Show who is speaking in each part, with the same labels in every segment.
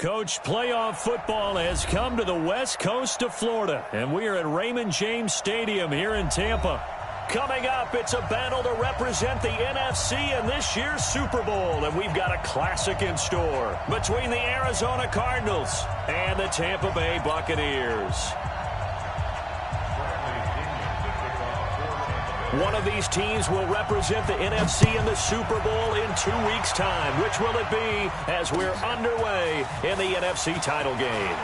Speaker 1: Coach, playoff football has come to the west coast of Florida, and we are at Raymond James Stadium here in Tampa. Coming up, it's a battle to represent the NFC in this year's Super Bowl, and we've got a classic in store between the Arizona Cardinals and the Tampa Bay Buccaneers. One of these teams will represent the NFC in the Super Bowl in 2 weeks' time. Which will it be as we're underway in the NFC title game?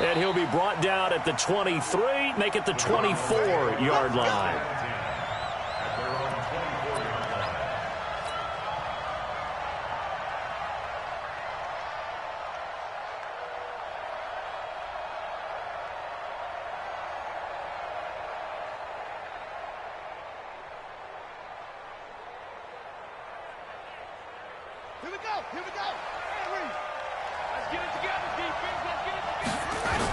Speaker 1: And he'll be brought down at the 23, make it the 24-yard line.
Speaker 2: Here we go. Here we go. Let's get it together, defense. Let's get it together.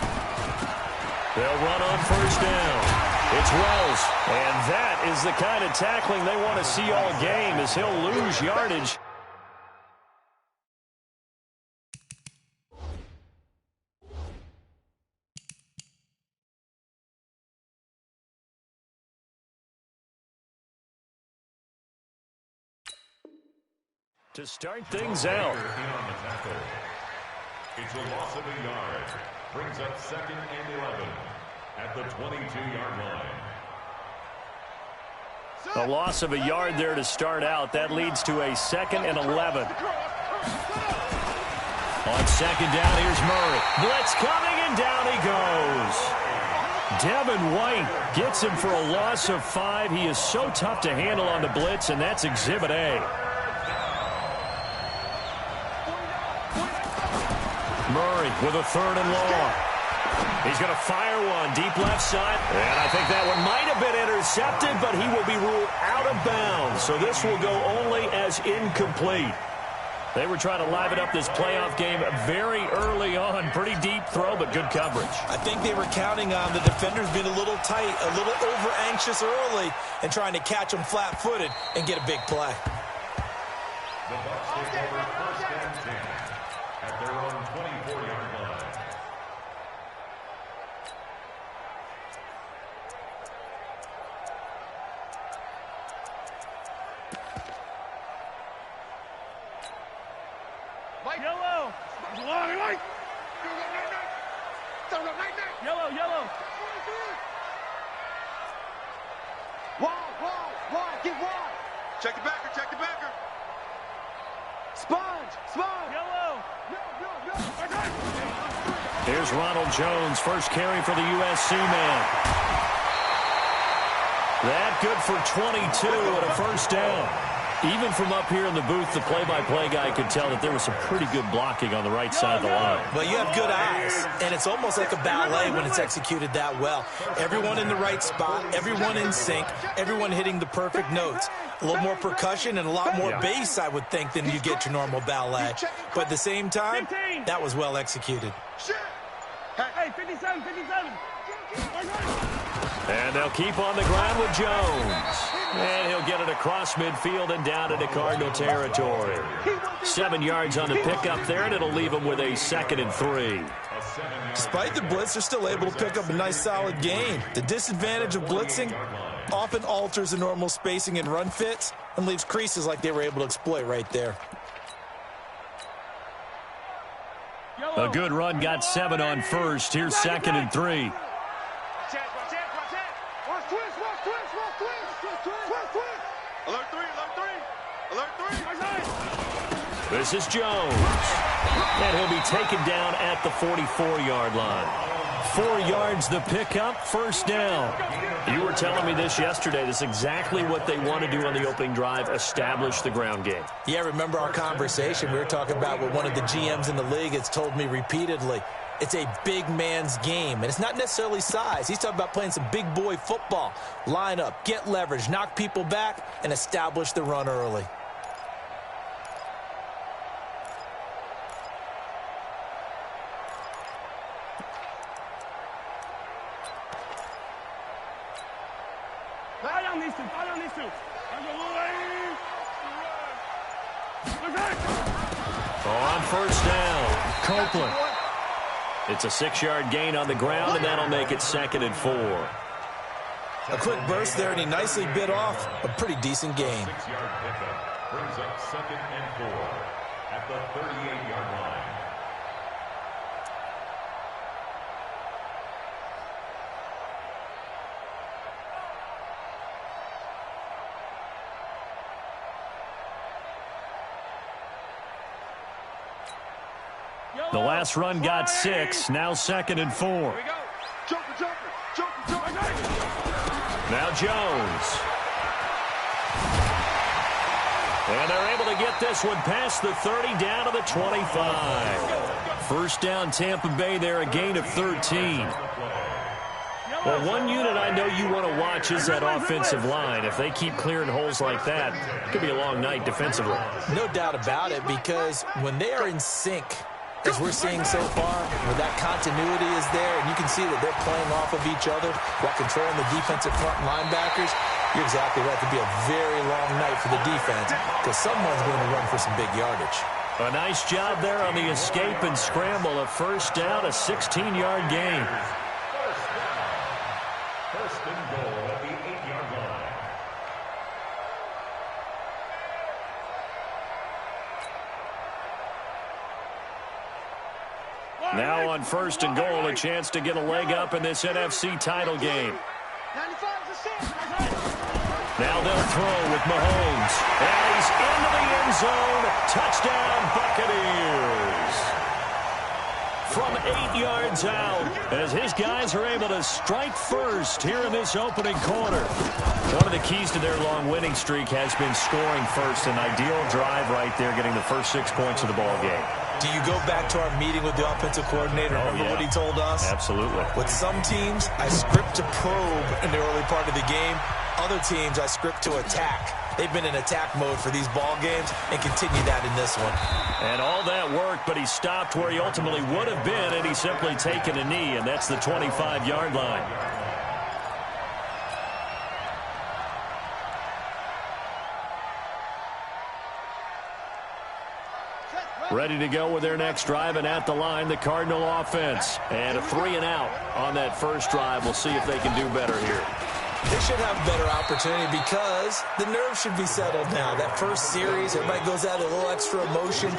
Speaker 1: They'll run on first down. It's Wells. And that is the kind of tackling they want to see all game, as he'll lose yardage. To start things out.
Speaker 3: It's a loss of a yard. Brings up 2nd and 11 at the 22-yard line.
Speaker 1: A loss of a yard there to start out. That leads to a 2nd and 11. On 2nd down, here's Murray. Blitz coming, and down he goes. Devin White gets him for a loss of 5. He is so tough to handle on the blitz, and that's Exhibit A. Murray with a 3rd and long. He's going to fire one deep left side. And I think that one might have been intercepted, but he will be ruled out of bounds. So this will go only as incomplete. They were trying to liven up this playoff game very early on. Pretty deep throw, but good coverage.
Speaker 4: I think they were counting on the defenders being a little tight, a little over-anxious early, and trying to catch them flat-footed and get a big play.
Speaker 3: The Bucks take over 1st and 10 at their own 24-yard line.
Speaker 2: Yellow. Yellow, yellow. Wide, get wide.
Speaker 5: Check the backer, check the backer.
Speaker 2: Sponge. Yellow.
Speaker 1: Here's Ronald Jones, first carry for the USC man. That good for 22 and a 1st down. Even from up here in the booth, the play-by-play guy could tell that there was some pretty good blocking on the right side of the line.
Speaker 4: Well, you have good eyes, and it's almost like a ballet when it's executed that well. Everyone in the right spot, everyone in sync, everyone hitting the perfect notes. A little more percussion and a lot more bass, I would think, than you get your normal ballet. But at the same time, that was well executed.
Speaker 2: Hey, 57.
Speaker 1: And they'll keep on the ground with Jones. And he'll get it across midfield and down into Cardinal territory. 7 yards on the pickup there, and it'll leave him with a 2nd and 3.
Speaker 4: Despite the blitz, they're still able to pick up a nice, solid gain. The disadvantage of blitzing often alters the normal spacing and run fits and leaves creases like they were able to exploit right there.
Speaker 1: A good run, got 7 on first. Here's 2nd and 3. This is Jones. And he'll be taken down at the 44-yard line. 4 yards the pickup, 1st down. You were telling me this yesterday. This is exactly what they want to do on the opening drive, establish the ground game.
Speaker 4: Yeah, remember our conversation. We were talking about what one of the GMs in the league has told me repeatedly. It's a big man's game, and it's not necessarily size. He's talking about playing some big boy football. Line up, get leverage, knock people back, and establish the run early.
Speaker 2: Fire down these two.
Speaker 1: On first down, Copeland. It's a 6-yard gain on the ground, and that'll make it 2nd and 4.
Speaker 4: A quick burst there, and he nicely bit off a pretty decent gain.
Speaker 3: 6-yard pickup brings up 2nd and 4 at the 38-yard line.
Speaker 1: The last run got 6, now 2nd and 4.
Speaker 2: Here we go. Joker.
Speaker 1: Now Jones. And they're able to get this one past the 30 down to the 25. First down Tampa Bay there, a gain of 13. Well, one unit I know you want to watch is that offensive line. If they keep clearing holes like that, it could be a long night defensively.
Speaker 4: No doubt about it, because when they are in sync, as we're seeing so far, where that continuity is there, and you can see that they're playing off of each other while controlling the defensive front linebackers, you're exactly right. It could be a very long night for the defense because someone's going to run for some big yardage.
Speaker 1: A nice job there on the escape and scramble. A first down, a 16-yard gain.
Speaker 3: First and goal at the 8-yard line.
Speaker 1: Now on first and goal, a chance to get a leg up in this NFC title game. Now they'll throw with Mahomes. And he's into the end zone. Touchdown, Buccaneers. From 8 yards out, as his guys are able to strike first here in this opening quarter. One of the keys to their long winning streak has been scoring first. An ideal drive right there, getting the first 6 points of the ball game.
Speaker 4: Do you go back to our meeting with the offensive coordinator? Remember what he told us?
Speaker 1: Absolutely.
Speaker 4: With some teams, I script to probe in the early part of the game. Other teams, I script to attack. They've been in attack mode for these ball games and continue that in this one.
Speaker 1: And all that worked, but he stopped where he ultimately would have been, and he's simply taken a knee, and that's the 25-yard line. Ready to go with their next drive, and at the line, the Cardinal offense. And a 3 and out on that first drive. We'll see if they can do better here.
Speaker 4: They should have a better opportunity because the nerves should be settled now. That first series, everybody goes out with a little extra emotion.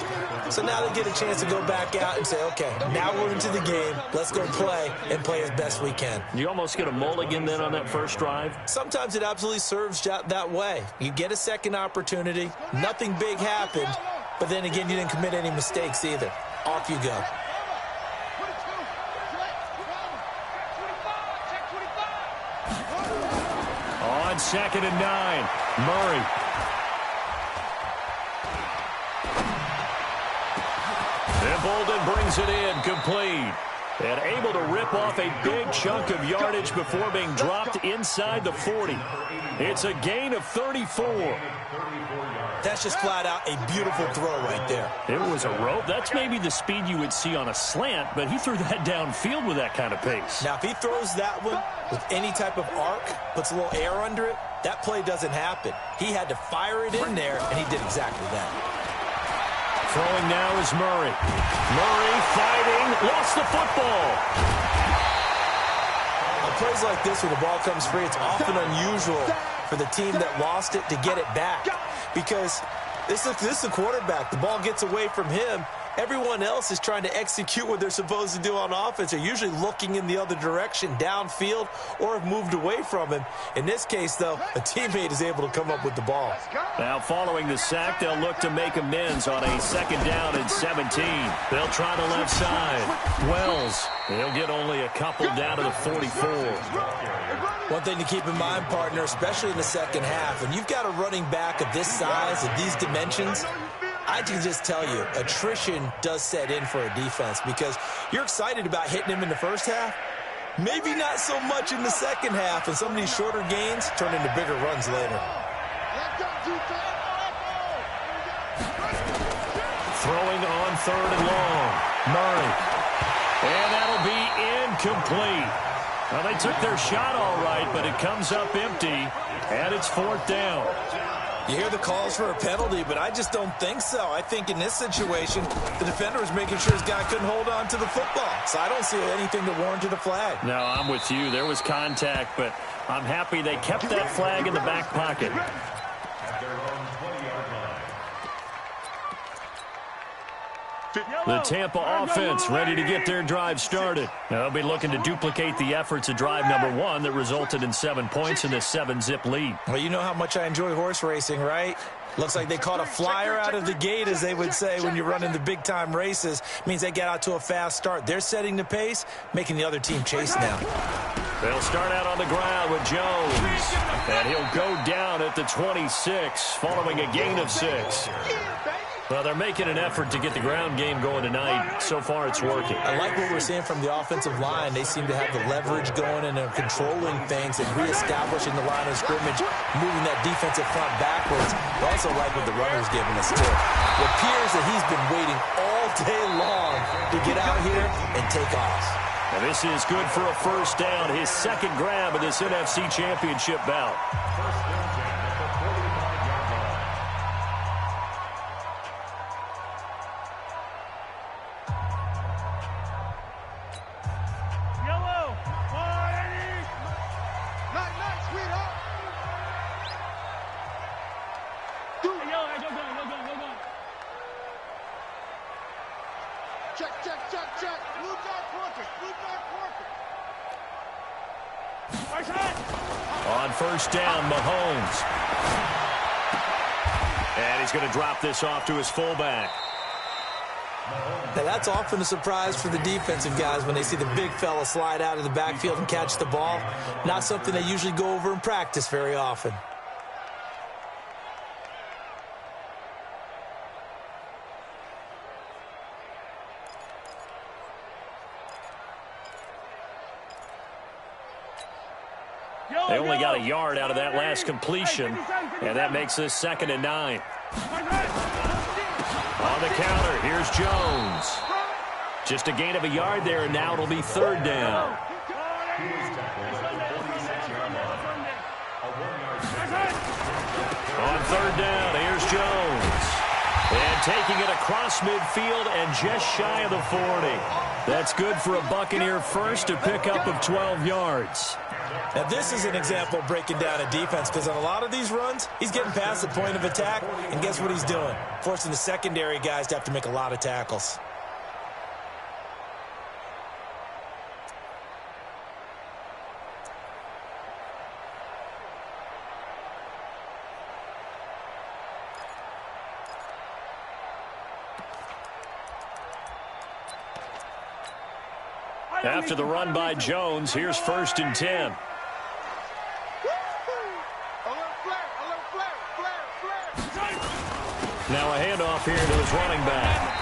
Speaker 4: So now they get a chance to go back out and say, okay, now we're into the game. Let's go play and play as best we can.
Speaker 1: You almost get a mulligan then on that first drive?
Speaker 4: Sometimes it absolutely serves that way. You get a second opportunity. Nothing big happened. But then again, you didn't commit any mistakes either. Off you go.
Speaker 1: On 2nd and 9, Murray. And Bolden brings it in, complete. And able to rip off a big chunk of yardage before being dropped inside the 40. It's a gain of 34.
Speaker 4: That's just flat out a beautiful throw right there.
Speaker 1: It was a rope. That's maybe the speed you would see on a slant, but he threw that downfield with that kind of pace.
Speaker 4: Now, if he throws that one with any type of arc, puts a little air under it, that play doesn't happen. He had to fire it in there, and he did exactly that.
Speaker 1: Throwing now is Murray. Murray fighting, lost the football.
Speaker 4: On plays like this where the ball comes free, it's often unusual for the team that lost it to get it back. Because this is the quarterback. The ball gets away from him. Everyone else is trying to execute what they're supposed to do on offense. They're usually looking in the other direction, downfield, or have moved away from him. In this case, though, a teammate is able to come up with the ball.
Speaker 1: Now, following the sack, they'll look to make amends on a 2nd down and 17. They'll try the left side. Wells, they'll get only a couple down to the 44.
Speaker 4: One thing to keep in mind, partner, especially in the second half, when you've got a running back of this size, of these dimensions, I can just tell you, attrition does set in for a defense because you're excited about hitting him in the first half. Maybe not so much in the second half, and some of these shorter gains turn into bigger runs later.
Speaker 1: Throwing on 3rd and long. Murray. And that'll be incomplete. Well, they took their shot all right, but it comes up empty, and it's 4th down.
Speaker 4: You hear the calls for a penalty, but I just don't think so. I think in this situation, the defender was making sure his guy couldn't hold on to the football. So I don't see anything that warranted a flag.
Speaker 1: No, I'm with you. There was contact, but I'm happy they kept that flag in the back pocket.
Speaker 3: At their own 20-yard line.
Speaker 1: The Tampa offense ready to get their drive started. They'll be looking to duplicate the efforts of drive number 1 that resulted in 7 points in this 7-zip lead.
Speaker 4: Well, you know how much I enjoy horse racing, right? Looks like they caught a flyer out of the gate, as they would say when you're running the big-time races. Means they get out to a fast start. They're setting the pace, making the other team chase now.
Speaker 1: They'll start out on the ground with Jones. And he'll go down at the 26, following a gain of 6. Well, they're making an effort to get the ground game going tonight. So far, it's working.
Speaker 4: I like what we're seeing from the offensive line. They seem to have the leverage going, and they're controlling things and reestablishing the line of scrimmage, moving that defensive front backwards. I also like what the runner's giving us, too. It appears that he's been waiting all day long to get out here and take off.
Speaker 1: And this is good for a first down, his second grab of this NFC Championship bout. On first down, Mahomes. And he's going to drop this off to his fullback.
Speaker 4: Now, that's often a surprise for the defensive guys when they see the big fella slide out of the backfield and catch the ball. Not something they usually go over in practice very often.
Speaker 1: They only got a yard out of that last completion, and that makes this 2nd and 9. On the counter, here's Jones. Just a gain of a yard there, and now it'll be 3rd down. On 3rd down, here's Jones. And taking it across midfield and just shy of the 40. That's good for a Buccaneer first, a pickup of 12 yards.
Speaker 4: Now, this is an example of breaking down a defense, because on a lot of these runs, he's getting past the point of attack, and guess what he's doing? Forcing the secondary guys to have to make a lot of tackles.
Speaker 1: After the run by Jones, here's 1st and 10. Now a handoff here to his running back.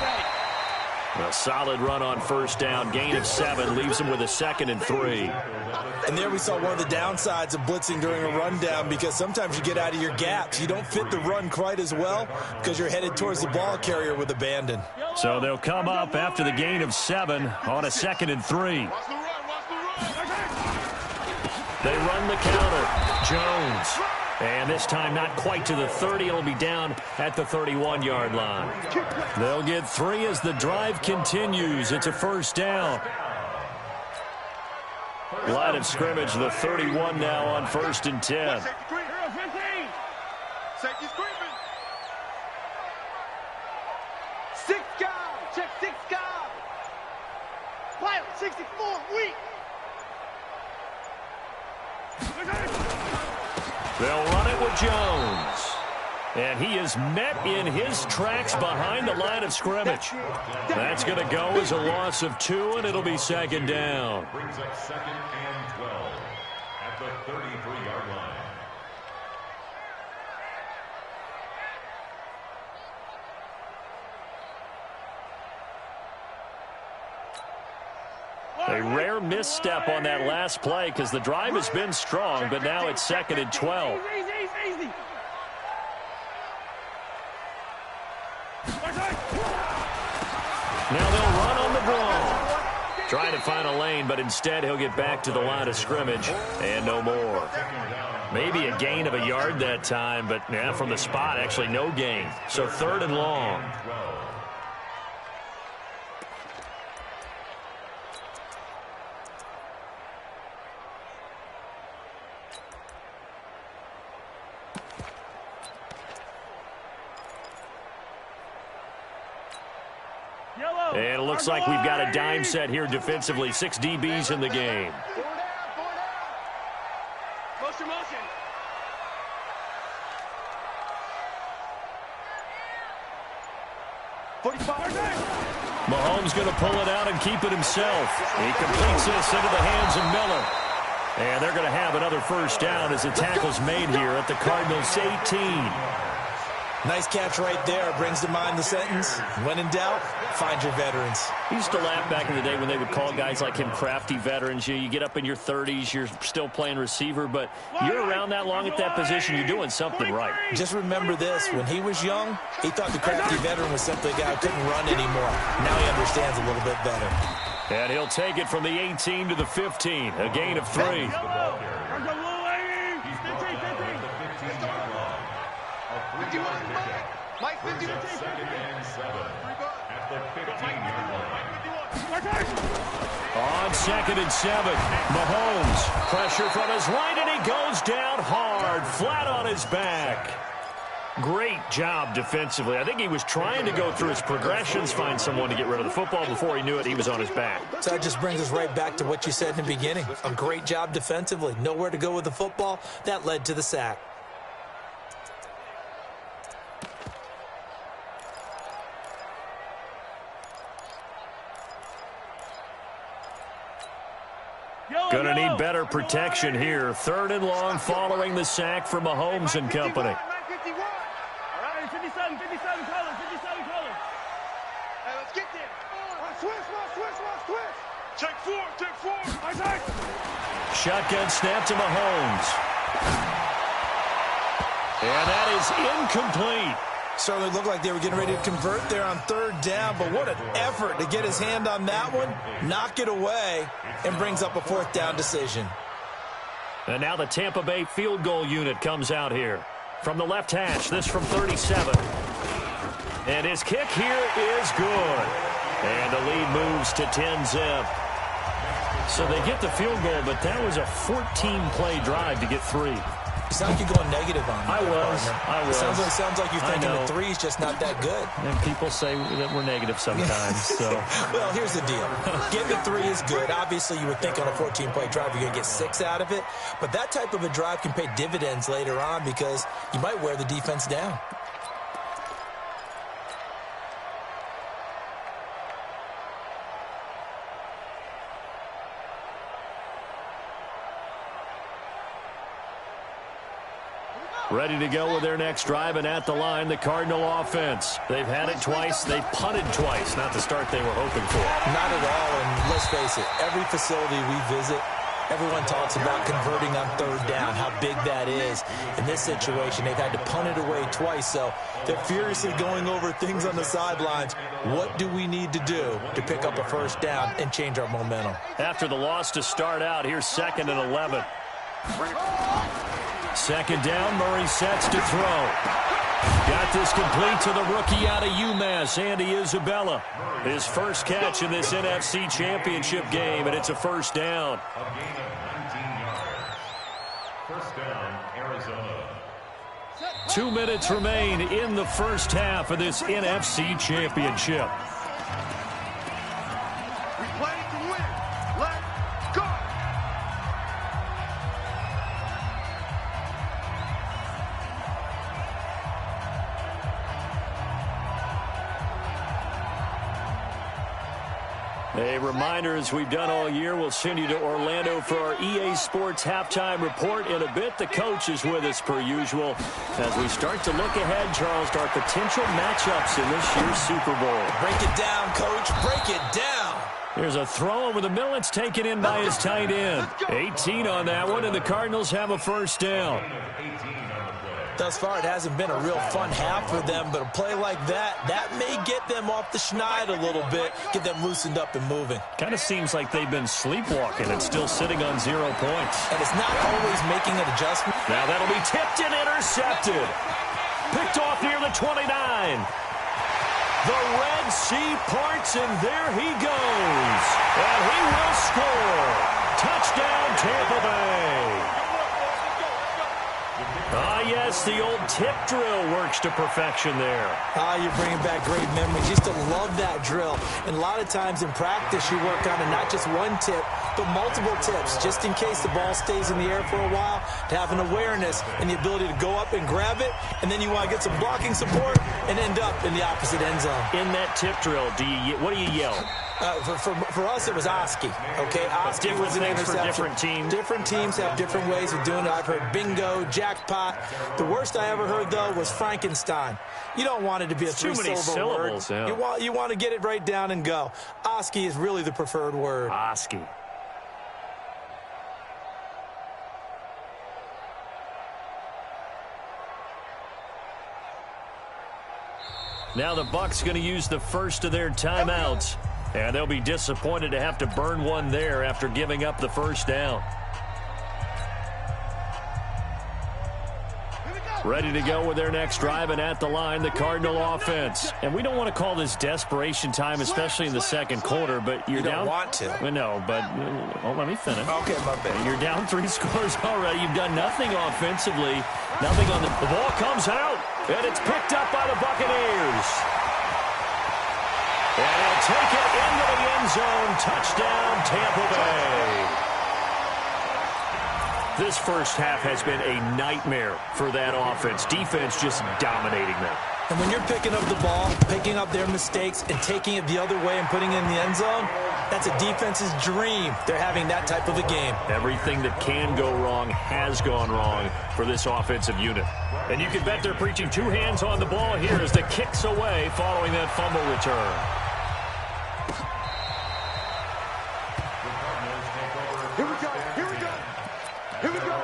Speaker 1: A solid run on first down, gain of 7, leaves him with a 2nd and 3.
Speaker 4: And there we saw one of the downsides of blitzing during a rundown, because sometimes you get out of your gaps. You don't fit the run quite as well because you're headed towards the ball carrier with abandon.
Speaker 1: So they'll come up after the gain of 7 on a 2nd and 3. They run the counter. Jones. And this time not quite to the 30. It'll be down at the 31-yard line. They'll get 3 as the drive continues. It's a first down. Line of scrimmage, the 31 now on 1st and 10.
Speaker 5: Safety's creeping.
Speaker 2: 6 guys. Check 6 guys. Pilot 64, weak.
Speaker 1: They'll run it with Jones. And he is met in his tracks behind the line of scrimmage. That's going to go as a loss of 2, and it'll be 2nd down.
Speaker 3: Brings up 2nd and 12 at the 33-yard line.
Speaker 1: A rare misstep on that last play because the drive has been strong, but now it's 2nd and 12.
Speaker 2: Easy.
Speaker 1: Now they'll run on the draw. Trying to find a lane, but instead he'll get back to the line of scrimmage and no more. Maybe a gain of a yard that time, but yeah, from the spot, actually no gain. So 3rd and long. And it looks like we've got a dime set here defensively. 6 DBs in the game.
Speaker 2: Motion, motion.
Speaker 1: Mahomes going to pull it out and keep it himself. He completes this into the hands of Miller. And they're going to have another first down as the tackle's made here at the Cardinals' 18.
Speaker 4: Nice catch right there. Brings to mind the sentence, when in doubt, find your veterans.
Speaker 1: He used to laugh back in the day when they would call guys like him crafty veterans. You get up in your 30s, you're still playing receiver, but you're around that long at that position, you're doing something right.
Speaker 4: Just remember this. When he was young, he thought the crafty veteran was simply a guy who couldn't run anymore. Now he understands a little bit better.
Speaker 1: And he'll take it from the 18 to the 15, a gain of 3.
Speaker 2: Mike, 50.
Speaker 1: On 2nd and 7, Mahomes, pressure from his right, and he goes down hard, flat on his back. Great job defensively. I think he was trying to go through his progressions, find someone to get rid of the football. Before he knew it, he was on his back.
Speaker 4: So that just brings us right back to what you said in the beginning. A great job defensively. Nowhere to go with the football. That led to the sack.
Speaker 1: Going to need better protection here. 3rd and long following the sack for Mahomes and company.
Speaker 2: All right, 57 colors, 57 colors. Hey, let's get there. Switch. Check 4.
Speaker 1: Shotgun snap to Mahomes. And that is incomplete.
Speaker 4: Certainly looked like they were getting ready to convert there on 3rd down, but what an effort to get his hand on that one, knock it away, and brings up a 4th down decision.
Speaker 1: And now the Tampa Bay field goal unit comes out here. From the left hash, this from 37. And his kick here is good. And the lead moves to 10-zip. So they get the field goal, but that was a 14-play drive to get 3.
Speaker 4: You sound like you're going negative on him.
Speaker 1: I was.
Speaker 4: Sounds like you're thinking the 3 is just not that good.
Speaker 1: And people say that we're negative sometimes. So.
Speaker 4: Well, here's the deal. Getting the 3 is good. Obviously, you would think on a 14-play drive you're going to get 6 out of it. But that type of a drive can pay dividends later on because you might wear the defense down.
Speaker 1: Ready to go with their next drive, and at the line, the Cardinal offense. They've had it twice. They've punted twice. Not the start they were hoping for.
Speaker 4: Not at all, and let's face it, every facility we visit, everyone talks about converting on 3rd down, how big that is. In this situation, they've had to punt it away twice, so they're furiously going over things on the sidelines. What do we need to do to pick up a 1st down and change our momentum?
Speaker 1: After the loss to start out, here's 2nd and 11. 2nd down, Murray sets to throw. Got this complete to the rookie out of UMass, Andy Isabella. His first catch in this NFC Championship game, and it's a 1st down.
Speaker 3: A gain of 19 yards. 1st down, Arizona.
Speaker 1: 2 minutes remain in the first half of this NFC Championship.
Speaker 2: We play to win. Let's go.
Speaker 1: A reminder, as we've done all year, we'll send you to Orlando for our EA Sports halftime report. In a bit, the coach is with us per usual as we start to look ahead, Charles, to our potential matchups in this year's Super Bowl.
Speaker 4: Break it down, Coach. Break it down.
Speaker 1: There's a throw over the middle. It's taken in by his tight end. 18 on that one, and the Cardinals have a 1st down.
Speaker 3: 18 on the play.
Speaker 4: Thus far, it hasn't been a real fun half for them, but a play like that may get them off the schneid a little bit, get them loosened up and moving.
Speaker 1: Kind of seems like they've been sleepwalking and still sitting on 0 points.
Speaker 4: And it's not always making an adjustment.
Speaker 1: Now that'll be tipped and intercepted. Picked off near the 29. The Red Sea parts, and there he goes. And he will score. Touchdown, Tampa Bay. Yes, the old tip drill works to perfection there.
Speaker 4: You're bringing back great memories. Used to love that drill. And a lot of times in practice, you work on it, not just one tip, but multiple tips, just in case the ball stays in the air for a while, to have an awareness and the ability to go up and grab it, and then you want to get some blocking support and end up in the opposite end zone.
Speaker 1: In that tip drill, what do you yell?
Speaker 4: For us, it was Oski. Okay, Oski was an interception.
Speaker 1: For different teams.
Speaker 4: Different teams have different ways of doing it. I've heard bingo, jackpot. The worst I ever heard, though, was Frankenstein. You don't want it to be a three-syllable word. Yeah. You want to get it right down and go. Oski is really the preferred word.
Speaker 1: Oski. Now the Bucks going to use the first of their timeouts. And they'll be disappointed to have to burn one there after giving up the first down. Ready to go with their next drive, and at the line, the Cardinal offense. And we don't want to call this desperation time, especially in the second quarter, but you're down.
Speaker 4: You don't want to.
Speaker 1: No, but let me finish.
Speaker 4: Okay, my bad.
Speaker 1: You're down 3 scores already. You've done nothing offensively. Nothing on the ball comes out, and it's picked up by the Buccaneers. And he'll take it into the end zone. Touchdown, Tampa Bay. This first half has been a nightmare for that offense. Defense just dominating them.
Speaker 4: And when you're picking up the ball, picking up their mistakes, and taking it the other way and putting it in the end zone, that's a defense's dream. They're having that type of a game.
Speaker 1: Everything that can go wrong has gone wrong for this offensive unit. And you can bet they're preaching 2 hands on the ball here as the kick's away following that fumble return.
Speaker 2: Here we go. Here we go. Here we go.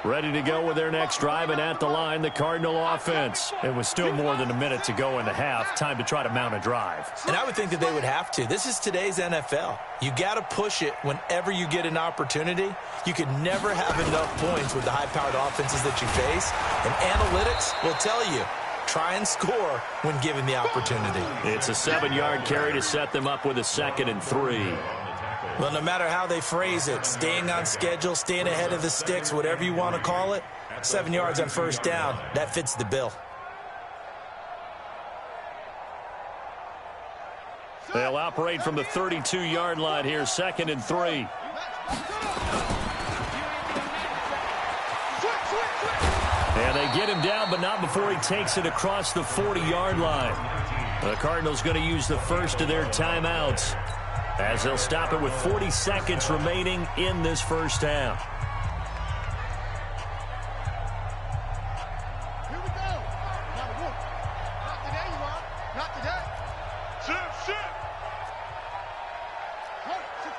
Speaker 1: Ready to go with their next drive, and at the line, the Cardinal offense. It was still more than a minute to go in the half. Time to try to mount a drive.
Speaker 4: And I would think that they would have to. This is today's NFL. You got to push it whenever you get an opportunity. You could never have enough points with the high-powered offenses that you face. And analytics will tell you, try and score when given the opportunity.
Speaker 1: It's a 7-yard carry to set them up with a 2nd and 3.
Speaker 4: Well, no matter how they phrase it, staying on schedule, staying ahead of the sticks, whatever you want to call it, 7 yards on first down, that fits the bill.
Speaker 1: They'll operate from the 32-yard line here, 2nd and 3. And they get him down, but not before he takes it across the 40-yard line. The Cardinals going to use the first of their timeouts, as they'll stop it with 40 seconds remaining in this first half.
Speaker 2: Here we go. Number 1. Not today, you are. Not today. Sit. Hold it. Sit.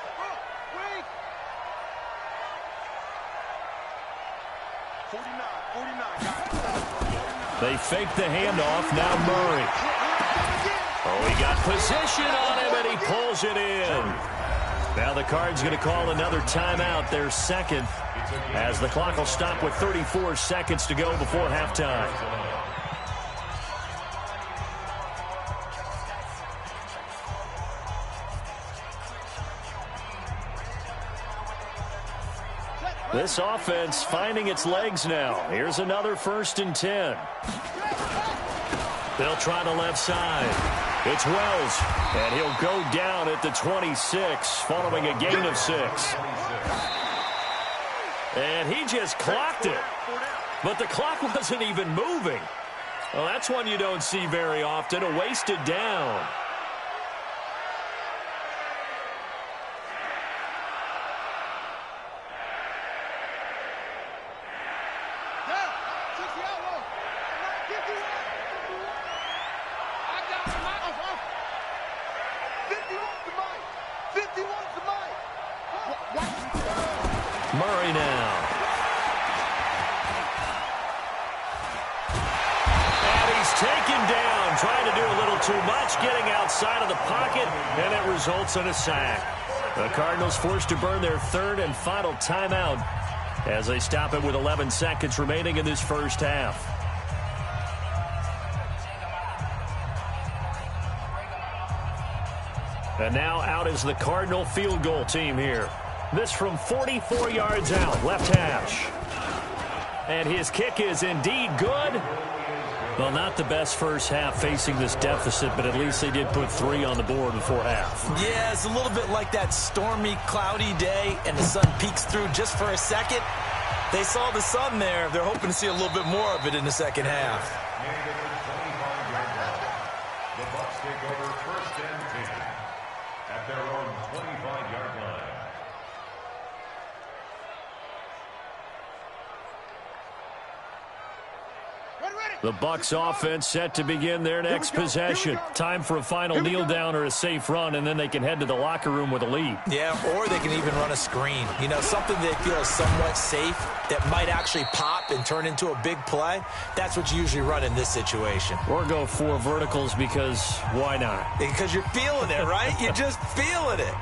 Speaker 2: Wait.
Speaker 5: 49, guys.
Speaker 1: They fake the handoff. Now Murray. Oh, he got position on him, and he pulls it in. Now the Cards going to call another timeout, their 2nd, as the clock will stop with 34 seconds to go before halftime. This offense finding its legs now. Here's another 1st and 10. They'll try the left side. It's Wells, and he'll go down at the 26, following a gain of 6. And he just clocked it, but the clock wasn't even moving. Well, that's one you don't see very often, a wasted down.
Speaker 2: Down. 60 out low. Give you one.
Speaker 1: too much, getting outside of the pocket, and it results in a sack. The Cardinals forced to burn their third and final timeout as they stop it with 11 seconds remaining in this first half. And now out is the Cardinal field goal team here. This from 44 yards out, left hash. And his kick is indeed good. Well, not the best first half facing this deficit, but at least they did put 3 on the board before half.
Speaker 4: Yeah, it's a little bit like that stormy, cloudy day, and the sun peeks through just for a second. They saw the sun there. They're hoping to see a little bit more of it in the second half.
Speaker 3: The Bucks take over first and 10 at their own 25-yard line.
Speaker 1: The Bucks offense set to begin their next possession. Time for a final kneel down or a safe run, and then they can head to the locker room with a lead.
Speaker 4: Yeah, or they can even run a screen. You know, something they feel is somewhat safe that might actually pop and turn into a big play. That's what you usually run in this situation.
Speaker 1: Or go 4 verticals because why not?
Speaker 4: Because you're feeling it, right? You're just feeling it.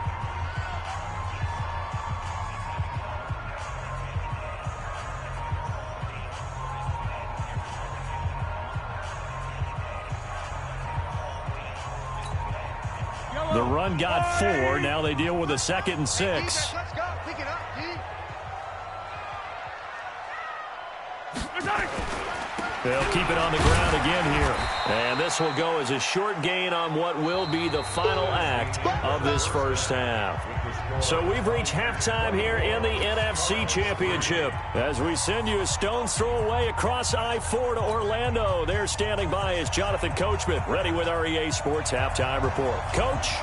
Speaker 1: The run got 4. Now they deal with a 2nd and 6.
Speaker 2: Let's go. Pick it up, D.
Speaker 1: They'll keep it on the ground again here. And this will go as a short gain on what will be the final act of this first half. So we've reached halftime here in the NFC Championship. As we send you a stone's throw away across I-4 to Orlando. There standing by is Jonathan Coachman, ready with our EA Sports Halftime Report. Coach?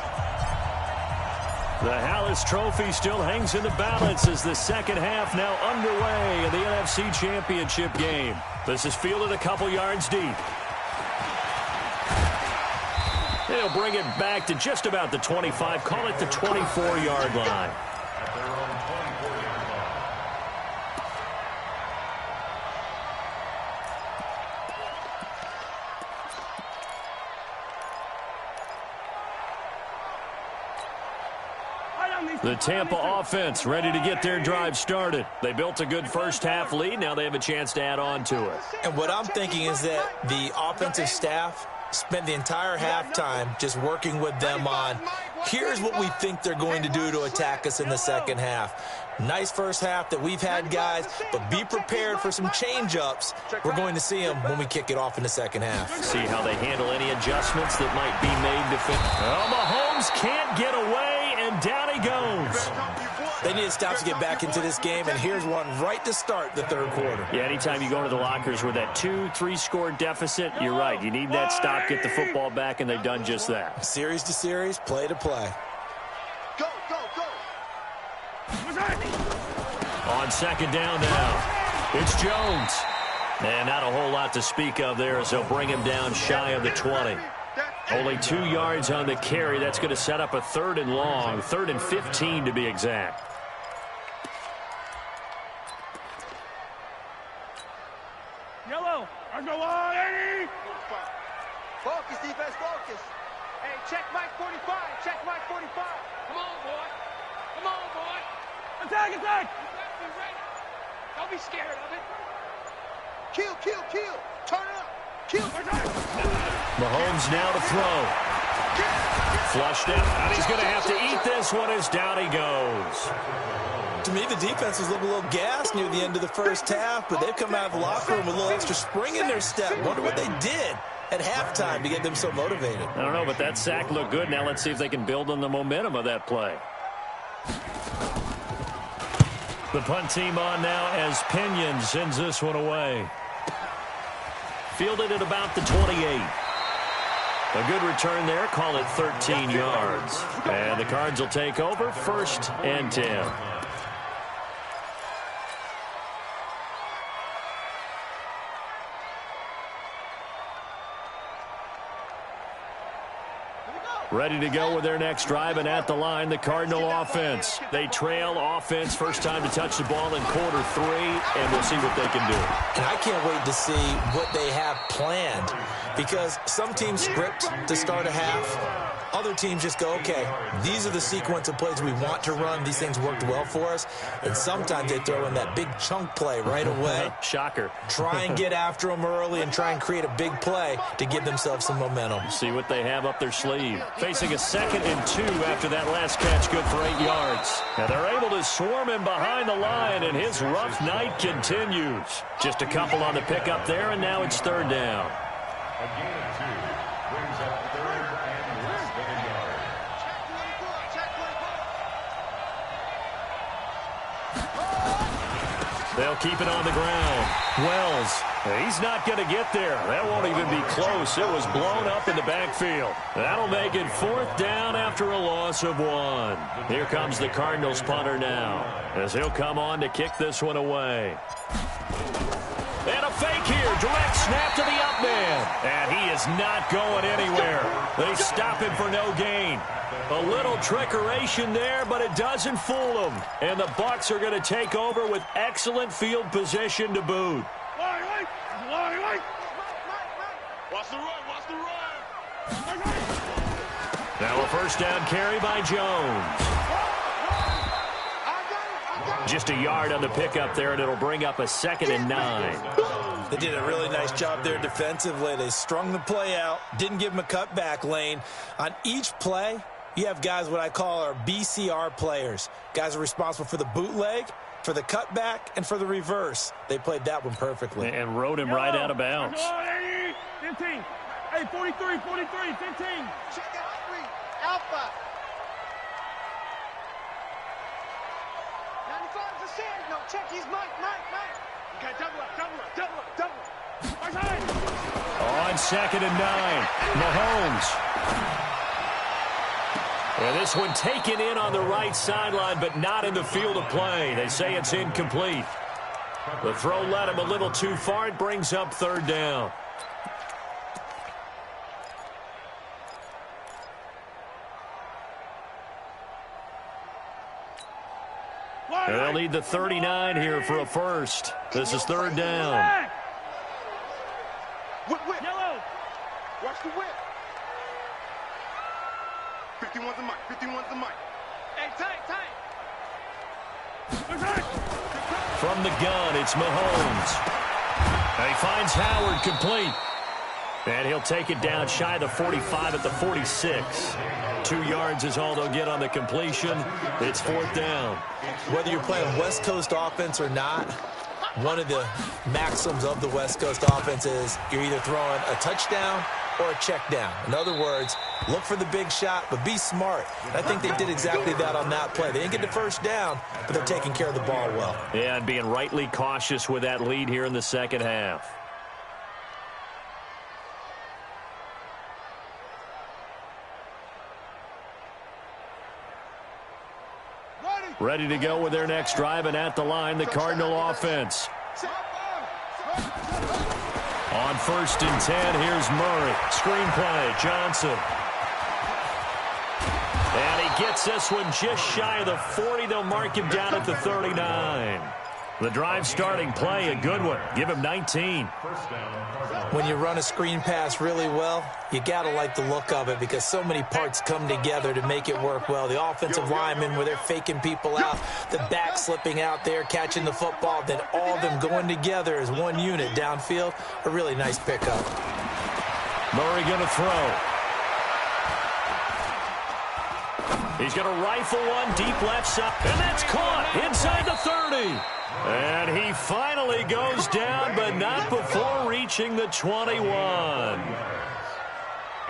Speaker 1: The Hallis Trophy still hangs in the balance as the second half now underway in the NFC Championship game. This is fielded a couple yards deep. They'll bring it back to just about the 25, call it the 24-yard line.
Speaker 3: At their own 24-yard line.
Speaker 1: The Tampa offense ready to get their drive started. They built a good first half lead. Now they have a chance to add on to it.
Speaker 4: And what I'm thinking is that the offensive staff spent the entire halftime just working with them on, here's what we think they're going to do to attack us in the second half. Nice first half that we've had, guys, but be prepared for some change-ups. We're going to see them when we kick it off in the second half.
Speaker 1: See how they handle any adjustments that might be made to fit. Oh, Mahomes can't get away, and down he goes.
Speaker 4: They need to stop to get back into this game, and here's one right to start the third quarter.
Speaker 1: Yeah, anytime you go into the lockers with that 2-3 score deficit, you're right. You need that stop, get the football back, and they've done just that.
Speaker 4: Series to series, play to play.
Speaker 2: Go, go, go.
Speaker 1: On second down now, it's Jones. And not a whole lot to speak of there as they'll bring him down shy of the 20. Only 2 yards on the carry. That's going to set up a 3rd and long, 3rd and 15 to be exact.
Speaker 2: Yellow. Let's go on, Eddie. Focus, defense, focus. Hey, check Mike 45. Check Mike 45. Come on, boy. Come on, boy. Attack, attack. Be ready. Don't be scared of it. Kill, kill, kill. Turn it up. Kill.
Speaker 1: Mahomes now to throw. Flushed out, and he's going to have to eat this one as down he goes.
Speaker 4: To me, the defense was looking a little gassed near the end of the first half, but they've come out of the locker room with a little extra spring in their step. Wonder what they did at halftime to get them so motivated.
Speaker 1: I don't know, but that sack looked good. Now let's see if they can build on the momentum of that play. The punt team on now as Pinion sends this one away. Fielded at about the 28. A good return there. Call it 13 yards. And the Cards will take over 1st and 10. Ready to go with their next drive, and at the line, the Cardinal offense. They trail offense, first time to touch the ball in quarter 3, and we'll see what they can do.
Speaker 4: And I can't wait to see what they have planned, because some teams script to start a half. Other teams just go, okay, these are the sequence of plays we want to run. These things worked well for us. And sometimes they throw in that big chunk play right away.
Speaker 1: Shocker.
Speaker 4: Try and get after them early and try and create a big play to give themselves some momentum.
Speaker 1: See what they have up their sleeve. Facing a 2nd and 2 after that last catch, good for 8 yards. And they're able to swarm him behind the line, and his rough night continues. Just a couple on the pickup there, and now it's 3rd down.
Speaker 3: A gain of 2 brings up 3rd and less than a yard.
Speaker 1: They'll keep it on the ground. Wells, he's not going to get there. That won't even be close. It was blown up in the backfield. That'll make it 4th down after a loss of 1. Here comes the Cardinals punter now, as he'll come on to kick this one away. And a fake here. Direct snap to the up man. And he is not going anywhere. They stop him for no gain. A little trickeration there, but it doesn't fool them. And the Bucks are going to take over with excellent field position to boot.
Speaker 5: Watch the run, watch the run.
Speaker 1: Now a 1st down carry by Jones. Just a yard on the pickup there, and it'll bring up a 2nd and 9.
Speaker 4: They did a really nice job there defensively. They strung the play out, didn't give him a cutback lane. On each play, you have guys what I call our BCR players. Guys are responsible for the bootleg, for the cutback, and for the reverse. They played that one perfectly.
Speaker 1: And rode him right out of bounds.
Speaker 2: 15. Hey, 43, 43, 15. Check out 3. Alpha. 95 is a sand. No, check. He's Mike. Okay, double up.
Speaker 1: On 2nd and 9, Mahomes. And this one taken in on the right sideline, but not in the field of play. They say it's incomplete. The throw led him a little too far. It brings up 3rd down. They'll need the 39 here for a first. This is 3rd down.
Speaker 5: Whip. Yellow. Watch the whip. 51's the mic. 51's the mic.
Speaker 2: Hey, tight.
Speaker 1: From the gun, it's Mahomes. And he finds Howard complete. And he'll take it down shy of the 45 at the 46. 2 yards is all they'll get on the completion. It's 4th down.
Speaker 4: Whether you're playing West Coast offense or not, one of the maxims of the West Coast offense is you're either throwing a touchdown or a check down. In other words, look for the big shot, but be smart. And I think they did exactly that on that play. They didn't get the 1st down, but they're taking care of the ball well.
Speaker 1: Yeah, and being rightly cautious with that lead here in the 2nd half. Ready to go with their next drive, and at the line, the Cardinal offense. On 1st and 10, here's Murray. Screen play, Johnson. And he gets this one just shy of the 40. They'll mark him down at the 39. The drive starting play, a good one. Give him 19.
Speaker 4: When you run a screen pass really well, you got to like the look of it because so many parts come together to make it work well. The offensive linemen where they're faking people out, the back slipping out there, catching the football, then all of them going together as one unit downfield. A really nice pickup.
Speaker 1: Murray going to throw. He's going to rifle one deep left side, and that's caught inside the 30. And he finally goes down, but not before reaching the 21.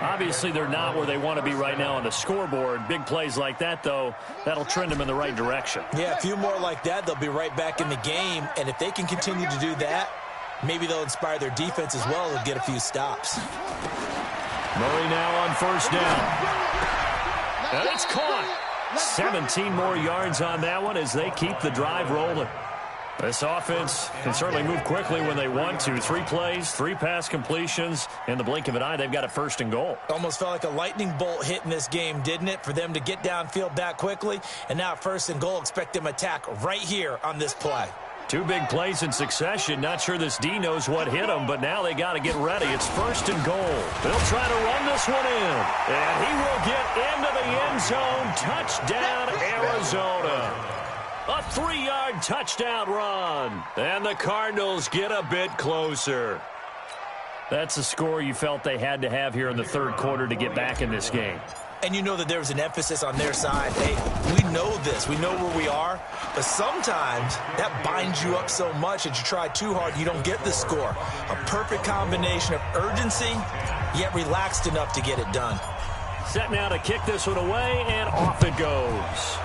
Speaker 1: Obviously, they're not where they want to be right now on the scoreboard. Big plays like that, though, that'll trend them in the right direction.
Speaker 4: Yeah, a few more like that, they'll be right back in the game. And if they can continue to do that, maybe they'll inspire their defense as well and get a few stops.
Speaker 1: Murray now on 1st down. And it's caught. 17 more yards on that one as they keep the drive rolling. This offense can certainly move quickly when they want to. 3 plays, 3 pass completions. In the blink of an eye, they've got a 1st and goal.
Speaker 4: Almost felt like a lightning bolt hit in this game, didn't it? For them to get downfield that quickly. And now 1st and goal, expect them to attack right here on this play.
Speaker 1: 2 big plays in succession. Not sure this D knows what hit him, but now they got to get ready. It's 1st and goal. They'll try to run this one in. And he will get into the end zone. Touchdown, Arizona. A 3-yard touchdown run. And the Cardinals get a bit closer. That's a score you felt they had to have here in the 3rd quarter to get back in this game.
Speaker 4: And you know that there was an emphasis on their side. Hey, we know this. We know where we are. But sometimes that binds you up so much that you try too hard, you don't get the score. A perfect combination of urgency, yet relaxed enough to get it done.
Speaker 1: Set now to kick this one away, and off it goes.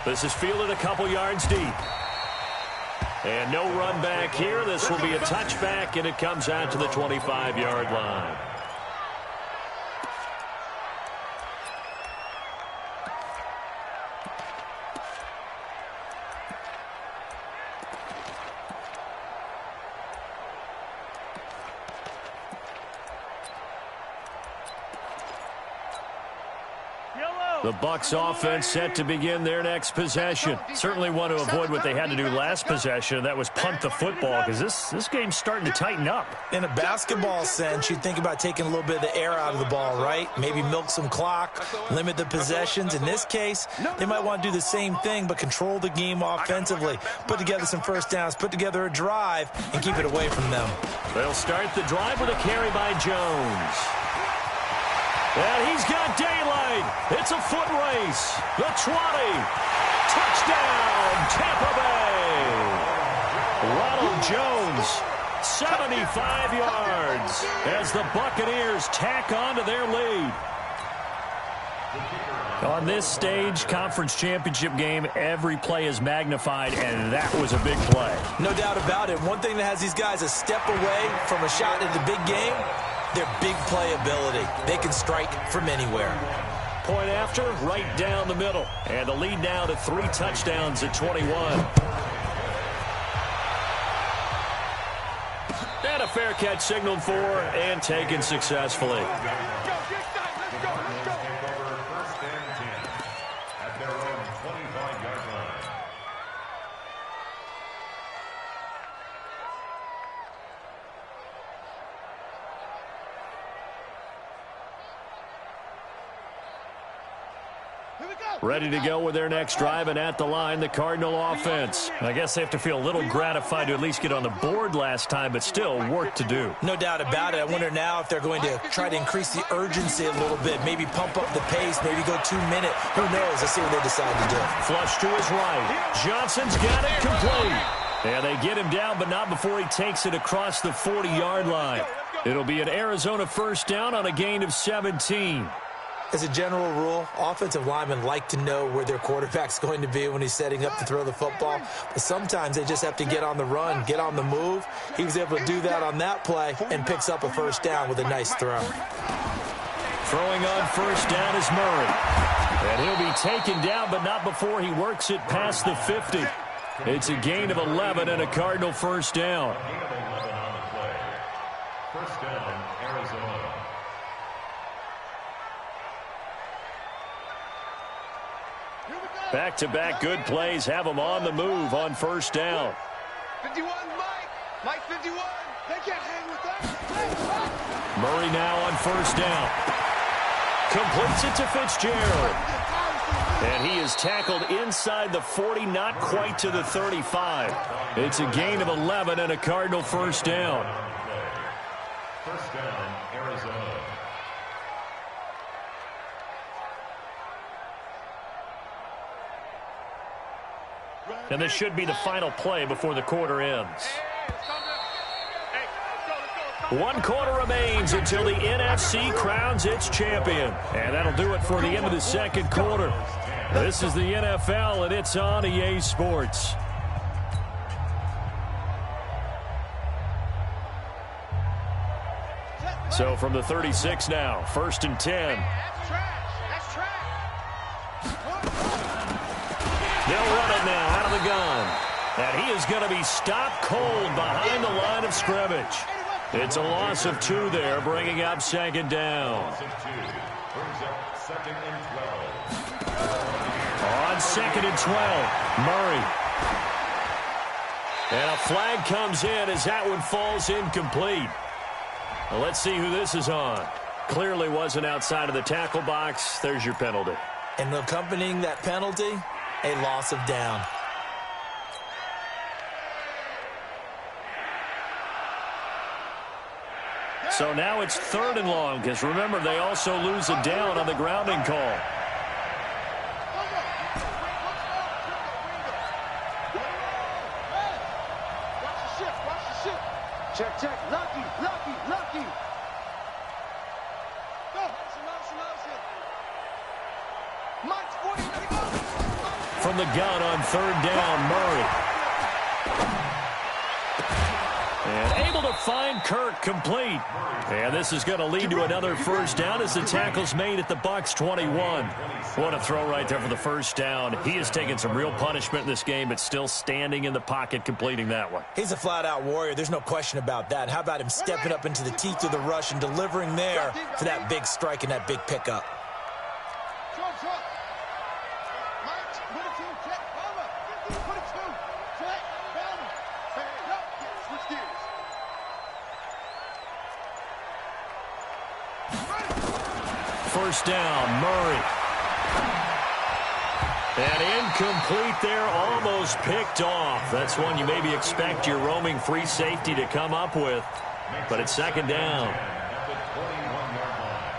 Speaker 1: This is fielded a couple yards deep. And no run back here. This will be a touchback, and it comes out to the 25-yard line. The Bucks offense set to begin their next possession. Certainly want to avoid what they had to do last possession. That was punt the football, because this game's starting to tighten up.
Speaker 4: In a basketball sense, you think about taking a little bit of the air out of the ball, right? Maybe milk some clock, limit the possessions. In this case, they might want to do the same thing, but control the game offensively. Put together some 1st downs, put together a drive, and keep it away from them.
Speaker 1: They'll start the drive with a carry by Jones. And he's got daylight. It's a foot race. The 20. Touchdown, Tampa Bay. Ronald Jones, 75 yards as the Buccaneers tack on to their lead. On this stage, conference championship game, every play is magnified, and that was a big play.
Speaker 4: No doubt about it. One thing that has these guys a step away from a shot at the big game, their big play ability. They can strike from anywhere.
Speaker 1: Point after, right down the middle. And the lead now to 3 touchdowns at 21. And a fair catch signaled for and taken successfully. Ready to go with their next drive, and at the line, the Cardinal offense. I guess they have to feel a little gratified to at least get on the board last time, but still work to do.
Speaker 4: No doubt about it. I wonder now if they're going to try to increase the urgency a little bit, maybe pump up the pace, maybe go 2 minute. Who knows? Let's see what they decide to do.
Speaker 1: Flush to his right. Johnson's got it complete. And they get him down, but not before he takes it across the 40-yard line. It'll be an Arizona 1st down on a gain of 17.
Speaker 4: As a general rule, offensive linemen like to know where their quarterback's going to be when he's setting up to throw the football. But sometimes they just have to get on the run, get on the move. He was able to do that on that play and picks up a 1st down with a nice throw.
Speaker 1: Throwing on 1st down is Murray. And he'll be taken down, but not before he works it past the 50. It's a gain of 11 and a Cardinal 1st down.
Speaker 3: 1st down, Arizona.
Speaker 1: Back-to-back good plays have them on the move on 1st down.
Speaker 2: 51, Mike 51. They can't hang with that.
Speaker 1: Murray now on 1st down. Completes it to Fitzgerald. And he is tackled inside the 40, not quite to the 35. It's a gain of 11 and a Cardinal 1st down.
Speaker 3: 1st down, Arizona.
Speaker 1: And this should be the final play before the quarter ends. 1 quarter remains until the NFC crowns its champion. And that'll do it for the end of the 2nd quarter. This is the NFL, and it's on EA Sports. So from the 36 now, 1st and 10. He'll run it now out of the gun. And he is going to be stopped cold behind the line of scrimmage. It's a loss of 2 there, bringing up 2nd down.
Speaker 3: Loss of 2 brings up 2nd and 12.
Speaker 1: On 2nd and 12, Murray. And a flag comes in as that one falls incomplete. Well, let's see who this is on. Clearly wasn't outside of the tackle box. There's your penalty.
Speaker 4: And accompanying that penalty, a loss of down.
Speaker 1: So now it's 3rd and long, because remember, they also lose a down on the grounding call.
Speaker 2: Check, check. Lucky, lucky, lucky. Go. Mike's 40, let it go.
Speaker 1: From the gun on 3rd down, Murray. And able to find Kirk complete. And this is going to lead to another 1st down as the tackle's made at the Bucks 21. What a throw right there for the 1st down. He has taken some real punishment in this game, but still standing in the pocket completing that one.
Speaker 4: He's a flat-out warrior. There's no question about that. How about him stepping up into the teeth of the rush and delivering there for that big strike and that big pickup?
Speaker 1: First down, Murray. And incomplete there, almost picked off. That's one you maybe expect your roaming free safety to come up with. But it's 2nd down.
Speaker 3: At the 21-yard line.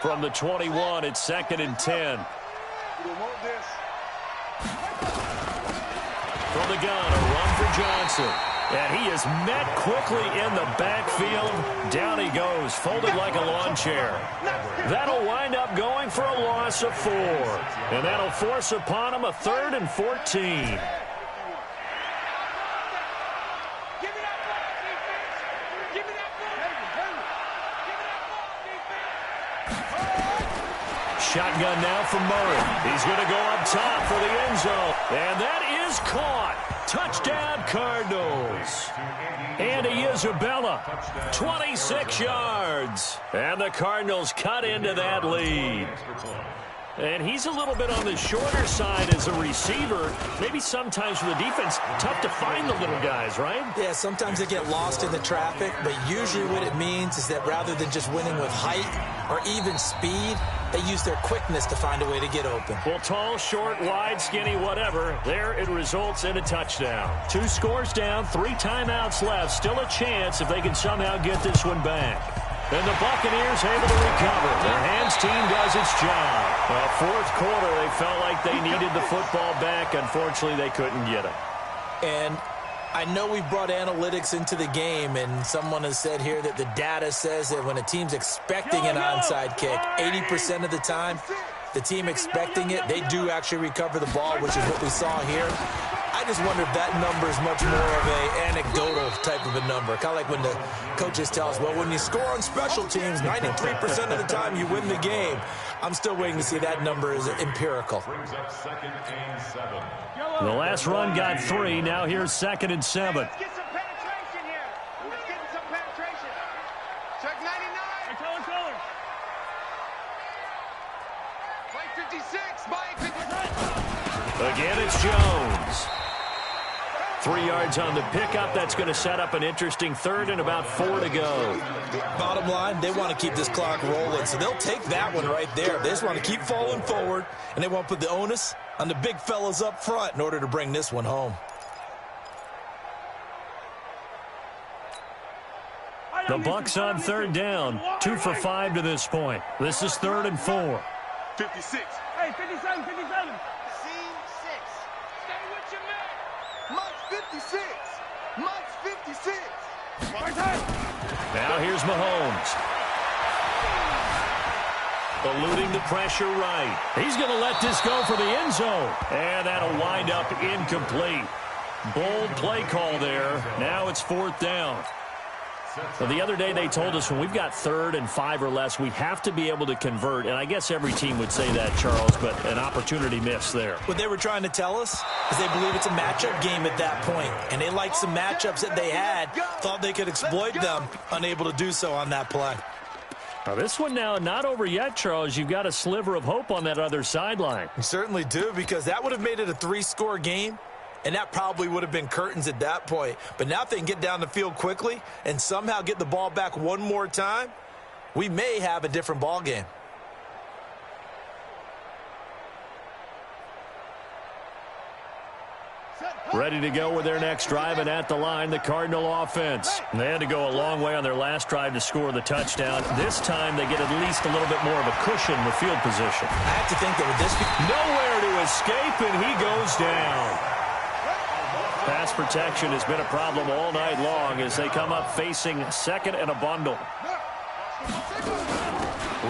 Speaker 1: From the 21, it's 2nd and 10. From the gun, a run for Johnson. And he is met quickly in the backfield. Down he goes, folded like a lawn chair. That'll wind up going for a loss of 4. And that'll force upon him a 3rd and 14. Shotgun now from Murray. He's going to go up top for the end zone. And that is caught. Touchdown, Cardinals. Andy Isabella, 26 yards. And the Cardinals cut into that lead. And he's a little bit on the shorter side as a receiver. Maybe sometimes for the defense, tough to find the little guys, right?
Speaker 4: Yeah, sometimes they get lost in the traffic, but usually what it means is that rather than just winning with height or even speed, they use their quickness to find a way to get open.
Speaker 1: Well, tall, short, wide, skinny, whatever, there it results in a touchdown. 2 scores down, 3 timeouts left. Still a chance if they can somehow get this one back. And the Buccaneers able to recover. The hands team does its job. Well, 4th quarter, they felt like they needed the football back. Unfortunately, they couldn't get it.
Speaker 4: And I know we brought analytics into the game, and someone has said here that the data says that when a team's expecting an onside kick, 80% of the time, the team expecting it, they do actually recover the ball, which is what we saw here. I just wonder if that number is much more of an anecdotal type of a number. Kind of like when the coaches tell us, well, when you score on special teams, 93% of the time you win the game. I'm still waiting to see that number is empirical.
Speaker 3: Brings up 2nd and 7.
Speaker 1: The last run got 3. Now here's 2nd and 7.
Speaker 2: Let's get some penetration here. Let's get some penetration. Check 99. Color, color. Mike 56. Mike 56.
Speaker 1: Again, it's Jones. 3 yards on the pickup. That's going to set up an interesting 3rd and about 4 to go.
Speaker 4: Bottom line, they want to keep this clock rolling, so they'll take that one right there. They just want to keep falling forward, and they want to put the onus on the big fellas up front in order to bring this one home.
Speaker 1: The Bucks on 3rd down. 2 for 5 to this point. This is 3rd and 4.
Speaker 2: 56. Hey, 57, 57. Scene 6. Stay with your man. Mike's 56. Mike's 56.
Speaker 1: Now here's Mahomes. Eluding the pressure right. He's going to let this go for the end zone. And that'll wind up incomplete. Bold play call there. Now it's 4th down. Well, the other day they told us when we've got 3rd and 5 or less, we have to be able to convert. And I guess every team would say that, Charles, but an opportunity missed there.
Speaker 4: What they were trying to tell us is they believe it's a matchup game at that point. And they liked some matchups that they had, thought they could exploit them, unable to do so on that play.
Speaker 1: Now this one now not over yet, Charles. You've got a sliver of hope on that other sideline.
Speaker 4: You certainly do, because that would have made it a 3-score game. And that probably would have been curtains at that point. But now if they can get down the field quickly and somehow get the ball back one more time, we may have a different ball game.
Speaker 1: Ready to go with their next drive, and at the line, the Cardinal offense. They had to go a long way on their last drive to score the touchdown. This time they get at least a little bit more of a cushion with field position.
Speaker 4: I have to think that with this...
Speaker 1: Nowhere to escape, and he goes down. Pass protection has been a problem all night long as they come up facing 2nd and a bundle.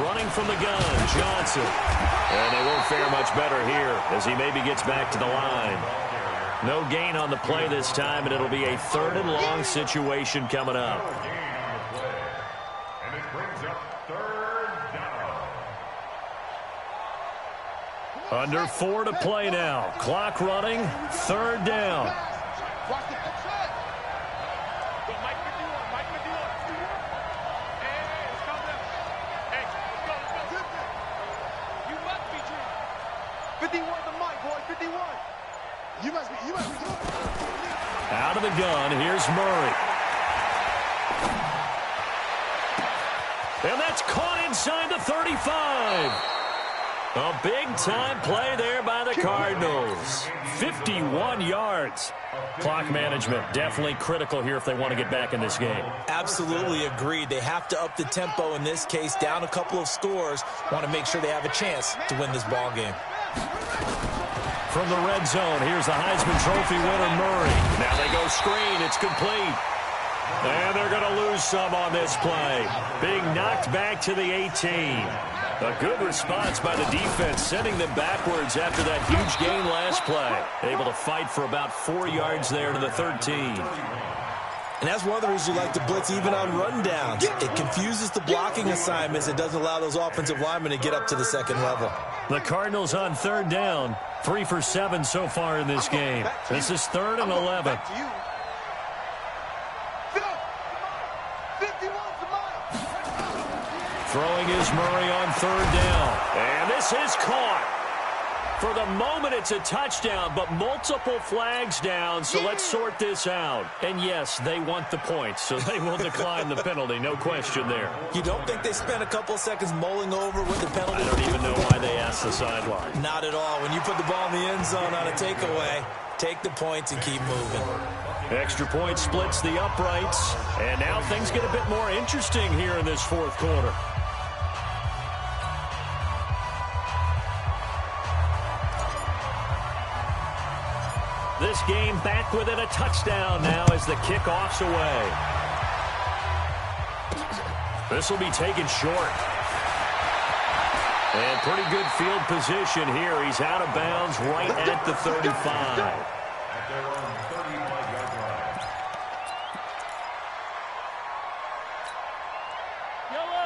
Speaker 1: Running from the gun, Johnson. And they won't fare much better here as he maybe gets back to the line. No gain on the play this time, and it'll be a 3rd and long situation coming up.
Speaker 3: And it brings up 3rd down.
Speaker 1: Under 4 to play now. Clock running, 3rd down.
Speaker 2: Watch the outside. Go, Mike, what you want? Mike, what you want? Hey, let's calm down. Hey, let's go. You must be dreaming. 51 to Mike, boy, 51. You must be
Speaker 1: Out of the gun, here's Murray. And that's caught inside the 35. A big-time play there by the Cardinals. 51 yards. Clock management definitely critical here if they want to get back in this game.
Speaker 4: Absolutely agreed. They have to up the tempo in this case, down a couple of scores. Want to make sure they have a chance to win this ball game.
Speaker 1: From the red zone, here's the Heisman Trophy winner, Murray. Now they go screen. It's complete. And they're going to lose some on this play. Being knocked back to the 18. A good response by the defense, sending them backwards after that huge gain last play. Able to fight for about 4 yards there to the 13.
Speaker 4: And that's one of the reasons you like to blitz even on rundowns. It confuses the blocking assignments. It doesn't allow those offensive linemen to get up to the 2nd level.
Speaker 1: The Cardinals on 3rd down. 3 for 7 so far in this game. This is 3rd and 11. Throwing is Murray on 3rd down. And this is caught. For the moment, it's a touchdown, but multiple flags down, so let's sort this out. And yes, they want the points, so they will decline the penalty, no question there.
Speaker 4: You don't think they spent a couple of seconds mulling over what the penalty?
Speaker 1: I don't even know why they asked the sideline.
Speaker 4: Not at all. When you put the ball in the end zone on a takeaway, take the points and keep moving.
Speaker 1: Extra point splits the uprights, and now things get a bit more interesting here in this 4th quarter. This game back within a touchdown now as the kickoff's away. This will be taken short. And pretty good field position here. He's out of bounds right at the 35.
Speaker 3: At their own 35-yard line.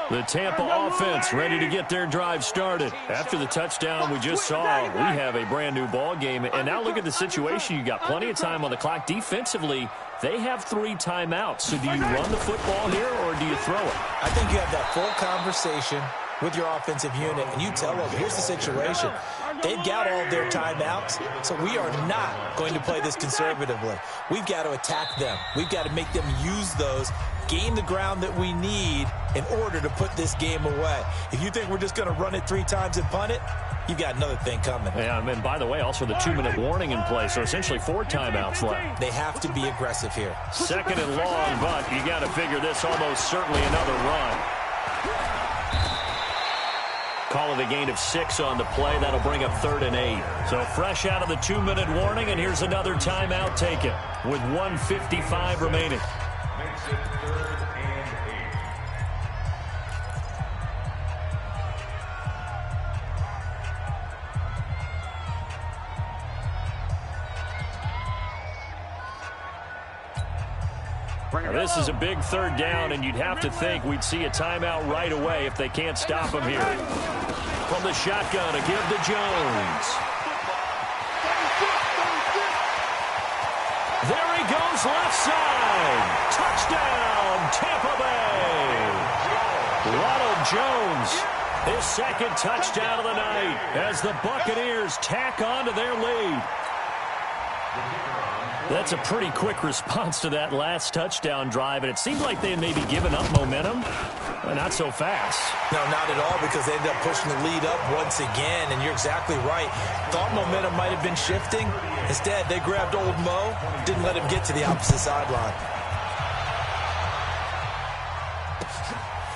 Speaker 1: The Tampa offense ready to get their drive started. After the touchdown we just saw, we have a brand new ball game. And now look at the situation. You got plenty of time on the clock. Defensively, they have 3 timeouts. So do you run the football here or do you throw it?
Speaker 4: I think you have that full conversation with your offensive unit, and you tell them, here's the situation. They've got all of their timeouts, so we are not going to play this conservatively. We've got to attack them. We've got to make them use those, gain the ground that we need in order to put this game away. If you think we're just going to run it 3 times and punt it, you've got another thing coming.
Speaker 1: Yeah, and by the way, also the 2-minute warning in play, so essentially 4 timeouts left.
Speaker 4: They have to be aggressive here.
Speaker 1: 2nd and long, but you got to figure this almost certainly another run. Call it a gain of 6 on the play. That'll bring up 3rd and 8. So fresh out of the 2-minute warning, and here's another timeout taken with 1:55 remaining.
Speaker 3: Makes it 3rd and 8.
Speaker 1: Now, this is a big third down, and you'd have to think we'd see a timeout right away if they can't stop him here. From the shotgun, a give to Jones. There he goes, left side. Touchdown, Tampa Bay. Ronald Jones, his second touchdown of the night as the Buccaneers tack on to their lead. That's a pretty quick response to that last touchdown drive, and it seemed like they had maybe given up momentum. But not so fast.
Speaker 4: No, not at all, because they ended up pushing the lead up once again, and you're exactly right. Thought momentum might have been shifting. Instead, they grabbed old Mo, didn't let him get to the opposite sideline.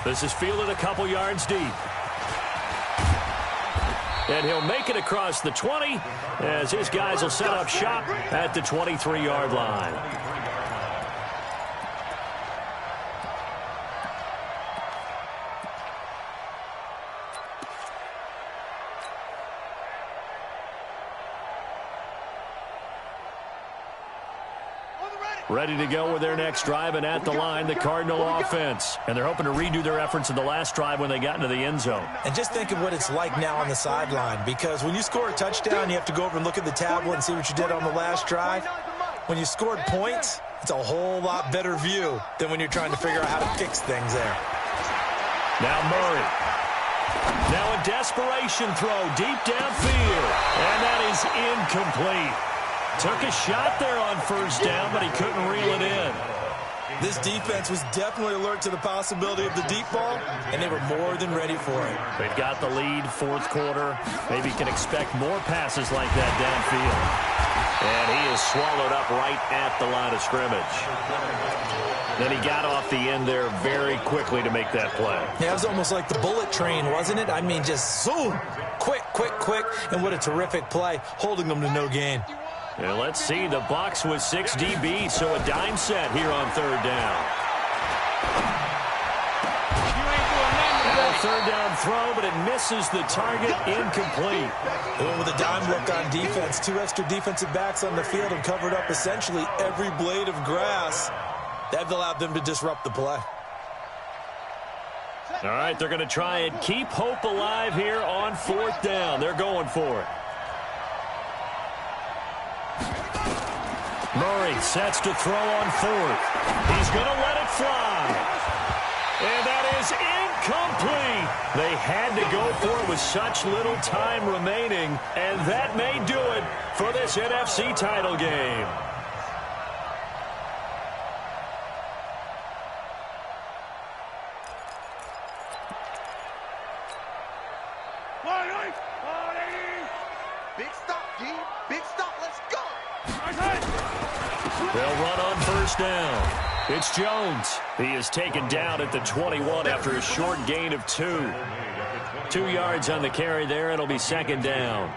Speaker 1: This is fielded a couple yards deep. And he'll make it across the 20 as his guys will set up shop at the 23-yard line. Ready to go with their next drive, and at the line, the Cardinal offense. And they're hoping to redo their efforts in the last drive when they got into the end zone.
Speaker 4: And just think of what it's like now on the sideline, because when you score a touchdown, you have to go over and look at the tablet and see what you did on the last drive. When you scored points, it's a whole lot better view than when you're trying to figure out how to fix things there.
Speaker 1: Now Murray. Now a desperation throw deep downfield. And that is incomplete. Took a shot there on first down, but he couldn't reel it in.
Speaker 4: This defense was definitely alert to the possibility of the deep ball, and they were more than ready for it.
Speaker 1: They've got the lead, fourth quarter. Maybe can expect more passes like that downfield. And he is swallowed up right at the line of scrimmage. Then he got off the end there very quickly to make that play.
Speaker 4: Yeah, it was almost like the bullet train, wasn't it? I mean, just zoom, quick, quick, quick, and what a terrific play, holding them to no gain.
Speaker 1: And let's see, the Bucks with 6 DBs, so a dime set here on third down. And a third down throw, but it misses the target, incomplete.
Speaker 4: They went with a dime look on defense. 2 extra defensive backs on the field and covered up essentially every blade of grass. That allowed them to disrupt the play.
Speaker 1: All right, they're going to try and keep hope alive here on fourth down. They're going for it. Murray sets to throw on fourth. He's going to let it fly. And that is incomplete. They had to go for it with such little time remaining, and that may do it for this NFC title game.
Speaker 2: Big stop, D. Big stop. Let's go.
Speaker 1: They'll run on first down. It's Jones. He is taken down at the 21 after a short gain of 2. 2 yards on the carry there. It'll be second down.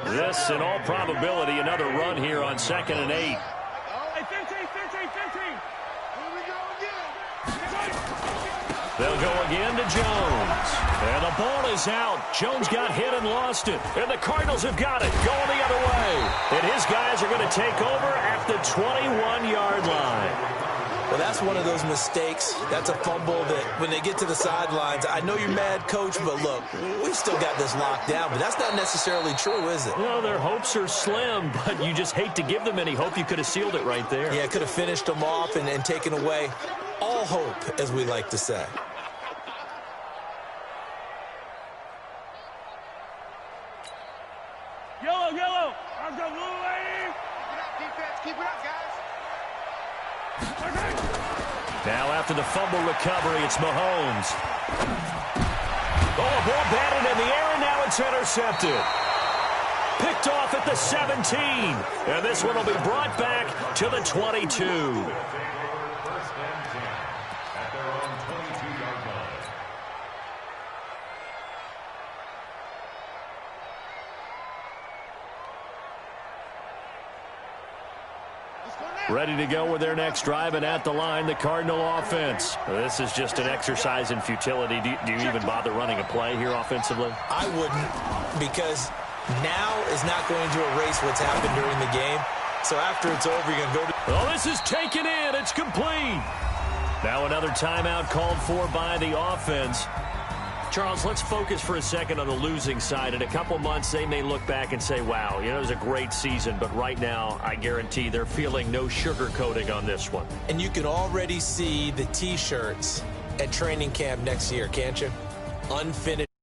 Speaker 1: This, in all probability, another run here on 2nd and 8.
Speaker 2: Hey, 15. Here we go again.
Speaker 1: They'll go again to Jones. And the ball is out. Jones got hit and lost it. And the Cardinals have got it, going the other way. And his guys are going to take over at the 21-yard line.
Speaker 4: Well, that's one of those mistakes. That's a fumble that when they get to the sidelines, I know you're mad, Coach, but look, we still got this locked down. But that's not necessarily true, is it?
Speaker 1: Well, their hopes are slim, but you just hate to give them any hope. You could have sealed it right there.
Speaker 4: Yeah, could have finished them off and taken away all hope, as we like to say.
Speaker 2: Yellow. Arms up, little lady. Keep it up, defense. Keep it up, guys.
Speaker 1: Now after the fumble recovery, it's Mahomes. Oh, a ball batted in the air, and now it's intercepted. Picked off at the 17. And this one will be brought back to the 22. Ready to go with their next drive, and at the line, the Cardinal offense. This is just an exercise in futility. Do you even bother running a play here offensively?
Speaker 4: I wouldn't, because now is not going to erase what's happened during the game. So after it's over, you're going to go to...
Speaker 1: Oh, this is taken in. It's complete. Now another timeout called for by the offense. Charles, let's focus for a second on the losing side. In a couple months, they may look back and say, wow, it was a great season. But right now, I guarantee they're feeling no sugarcoating on this one.
Speaker 4: And you can already see the T-shirts at training camp next year, can't you? Unfinished.